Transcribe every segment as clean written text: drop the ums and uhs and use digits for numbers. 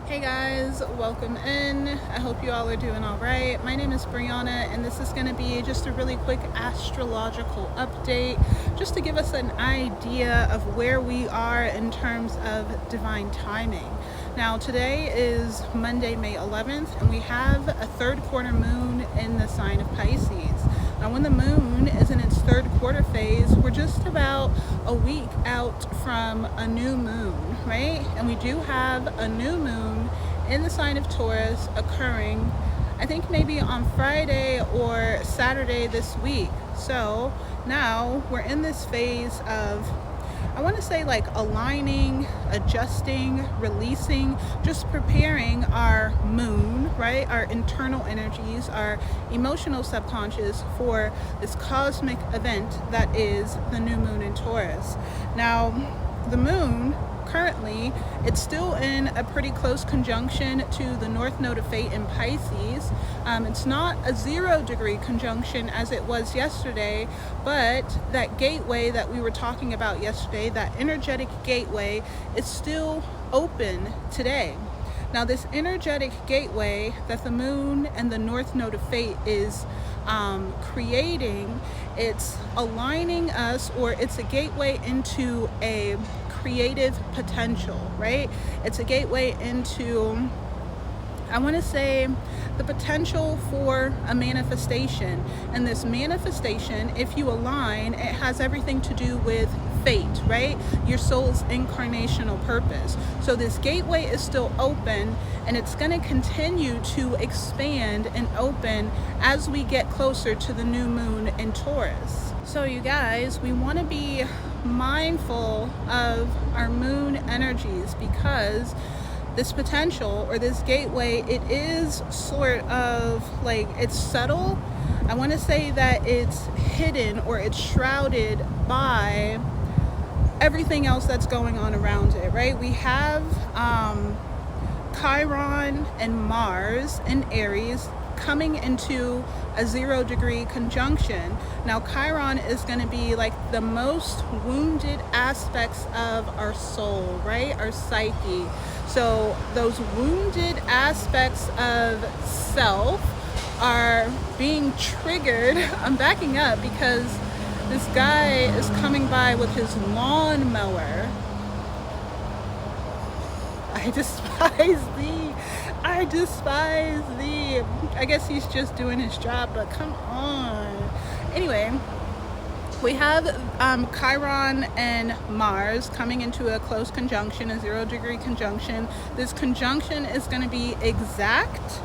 Hey guys, welcome in. I hope you all are doing all right. My name is Brianna, and this is going to be just a really quick astrological update just to give us an idea of where we are in terms of divine timing. Now, today is Monday, May 11th, and we have a third quarter moon in the sign of Pisces. Now, when the moon is in its third quarter phase, we're just about a week out from a new moon, right? And we do have a new moon in the sign of Taurus occurring, I think maybe on Friday or Saturday this week. So now we're in this phase of, I want to say, like aligning, adjusting, releasing, just preparing our moon, right? Our internal energies, our emotional subconscious for this cosmic event that is the new moon in Taurus. Now, the moon currently, it's still in a pretty close conjunction to the North Node of Fate in Pisces. It's not a 0-degree conjunction as it was yesterday, but that gateway that we were talking about yesterday, that energetic gateway, is still open today. Now, this energetic gateway that the moon and the North Node of Fate is creating, it's aligning us, or it's a gateway into a creative potential, right? It's a gateway into, I want to say, the potential for a manifestation. And this manifestation, if you align, it has everything to do with fate, right? Your soul's incarnational purpose. So this gateway is still open, and it's going to continue to expand and open as we get closer to the new moon in Taurus. So you guys, we want to be mindful of our moon energies, because this potential, or this gateway, it is sort of like, it's subtle. I want to say that it's hidden, or it's shrouded by everything else that's going on around it, right? We have Chiron and Mars in Aries coming into a 0-degree conjunction. Now, Chiron is going to be like the most wounded aspects of our soul, right? Our psyche. So those wounded aspects of self are being triggered. I'm backing up because this guy is coming by with his lawnmower. I despise thee. I despise thee. I guess he's just doing his job, but come on. Anyway, we have Chiron and Mars coming into a close conjunction, a 0-degree conjunction. This conjunction is going to be exact,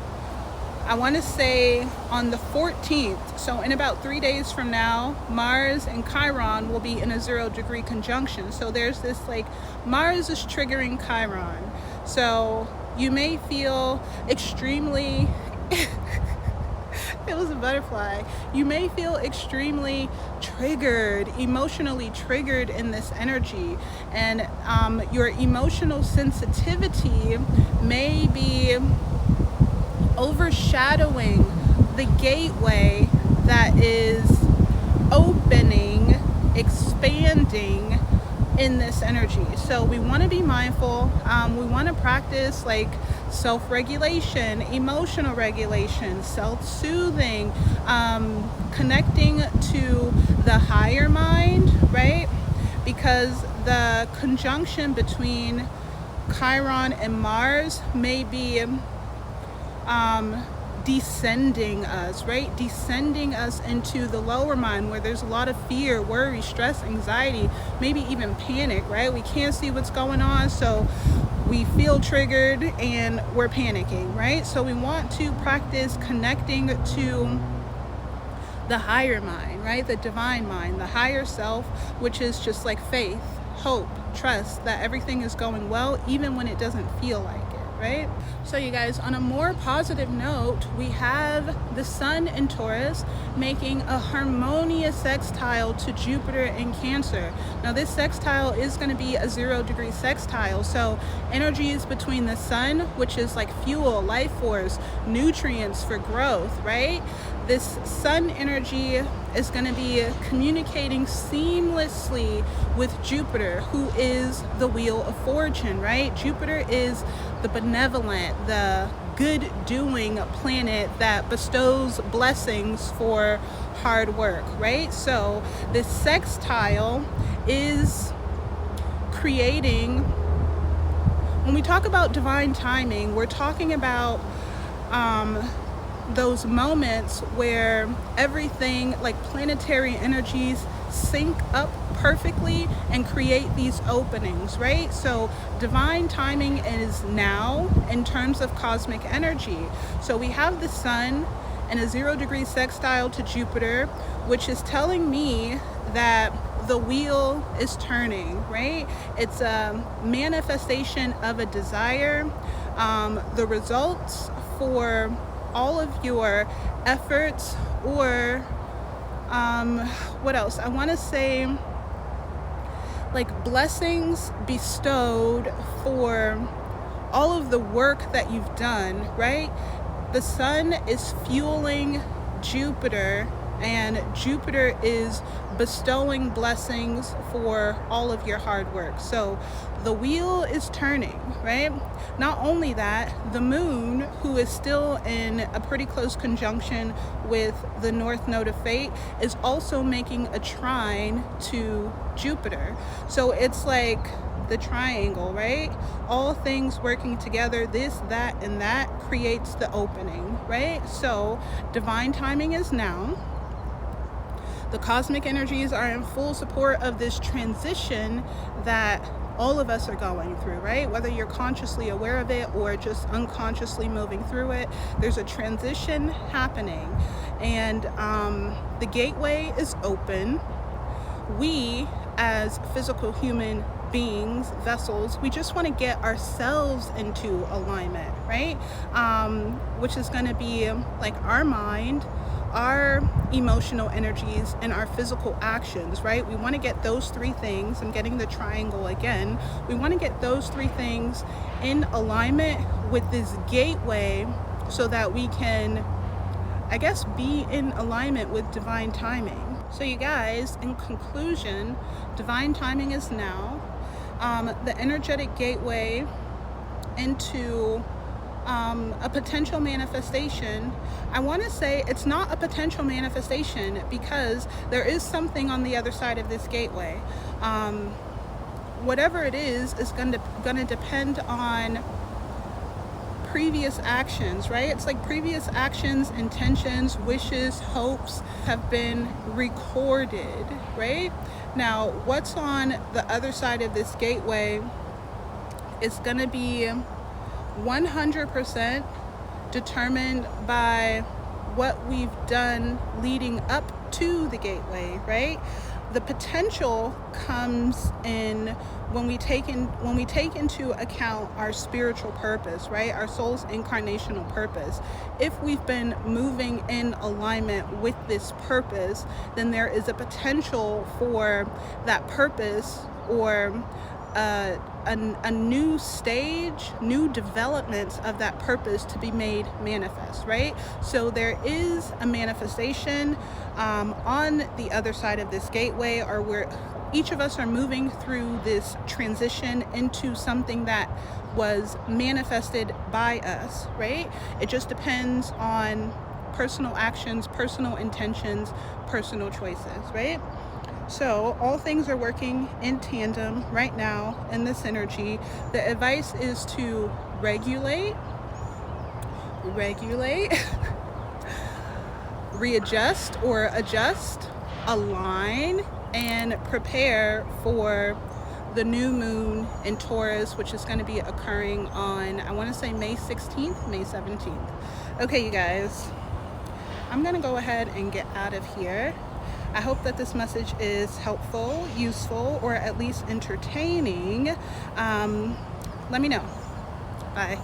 I want to say, on the 14th. So in about 3 days from now, Mars and Chiron will be in a 0-degree conjunction. So there's this, like, Mars is triggering Chiron. So you may feel extremely it was a butterfly. You may feel extremely triggered, emotionally triggered in this energy, and your emotional sensitivity may be overshadowing the gateway that is opening, expanding in this energy. So we want to be mindful. We want to practice like self-regulation, emotional regulation, self-soothing, connecting to the higher mind, right? Because the conjunction between Chiron and Mars may be descending us, right? Descending us into the lower mind, where there's a lot of fear, worry, stress, anxiety, maybe even panic, right? We can't see what's going on, so we feel triggered and we're panicking, right? So we want to practice connecting to the higher mind, right? The divine mind, the higher self, which is just like faith, hope, trust that everything is going well, even when it doesn't feel like it. Right? So you guys, on a more positive note, we have the sun in Taurus making a harmonious sextile to Jupiter in Cancer. Now this sextile is going to be a 0-degree sextile, so energies between the sun, which is like fuel, life force, nutrients for growth, right? This sun energy is going to be communicating seamlessly with Jupiter, who is the wheel of fortune, right? Jupiter is the benevolent, the good-doing planet that bestows blessings for hard work, right? So this sextile is creating, when we talk about divine timing, we're talking about those moments where everything, like planetary energies, sync up perfectly and create these openings, right? So divine timing is now in terms of cosmic energy. So we have the sun in a 0-degree sextile to Jupiter, which is telling me that the wheel is turning, right? It's a manifestation of a desire. The results for all of your efforts, or what else? I want to say, like, blessings bestowed for all of the work that you've done, right? The sun is fueling Jupiter, and Jupiter is bestowing blessings for all of your hard work. So the wheel is turning, right? Not only that, the moon, who is still in a pretty close conjunction with the north node of fate, is also making a trine to Jupiter. So it's like the triangle, right? All things working together, this, that, and that creates the opening, right? So divine timing is now. The cosmic energies are in full support of this transition that all of us are going through, right? Whether you're consciously aware of it or just unconsciously moving through it, there's a transition happening, and the gateway is open. We, as physical human beings, vessels, we just want to get ourselves into alignment, right? Which is going to be like our mind, our emotional energies, and our physical actions, right? We want to get those three things. I'm getting the triangle again. We want to get those three things in alignment with this gateway so that we can, I guess, be in alignment with divine timing. So you guys, in conclusion, divine timing is now. The energetic gateway into a potential manifestation. I want to say it's not a potential manifestation because there is something on the other side of this gateway. Whatever it is going to depend on previous actions, right? It's like previous actions, intentions, wishes, hopes have been recorded, right? Now, what's on the other side of this gateway is going to be 100% determined by what we've done leading up to the gateway, right? The potential comes in when we take into account our spiritual purpose, right? Our soul's incarnational purpose. If we've been moving in alignment with this purpose, then there is a potential for that purpose or a new stage, new developments of that purpose to be made manifest, right? So there is a manifestation on the other side of this gateway, or where each of us are moving through this transition into something that was manifested by us, right? It just depends on personal actions, personal intentions, personal choices, right? So all things are working in tandem right now in this energy. The advice is to regulate, readjust or adjust, align, and prepare for the new moon in Taurus, which is going to be occurring on, I want to say May 16th, May 17th. Okay, you guys, I'm going to go ahead and get out of here. I hope that this message is helpful, useful, or at least entertaining. Let me know. Bye.